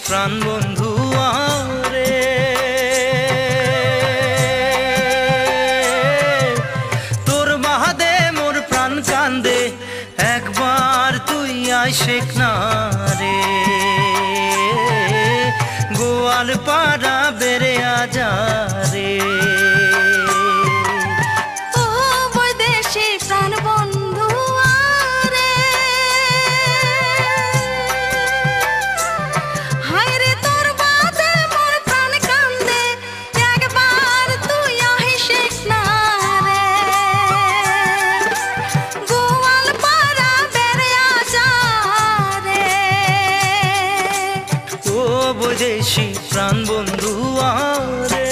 প্রাণ বন্ধু আরে তোর বাহাদে মোর প্রাণ কান্দে একবার তুই আইসেক না রে গোয়াল পাড়া বেড়ে আজা রে বৈদেশি প্রাণ বন্ধু আরে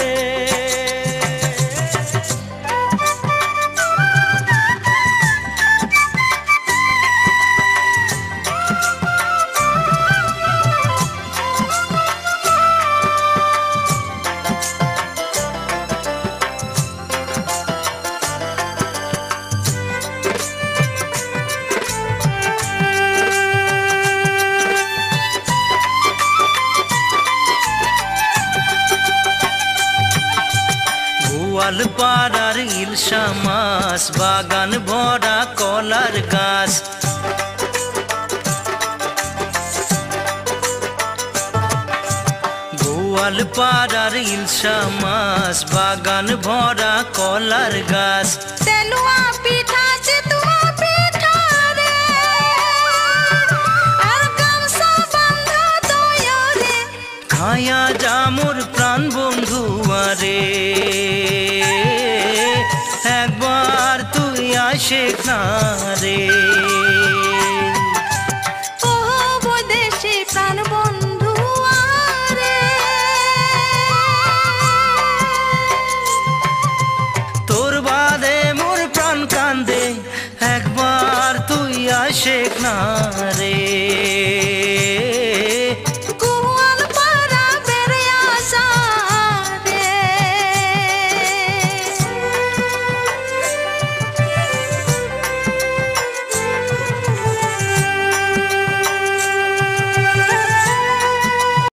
গোয়ালপাড়ার ইলশা মাছ বাগান ভরা কলার গাছ গোয়ালপাড়ার ইলশা মাছ বাগান ভরা কলার গাছ তেলুয়া পিঠা চিতুয়া পিঠা রে আর গামছা বাঁধা দয়া রে খায়া যা মোর প্রাণ বন্ধু আরে একবার তুই আইসেক না রে ও বৈদেশি প্রাণ বন্ধু আরে তোর বাদে মোর প্রাণ কান্দে একবার তুই আইসেক না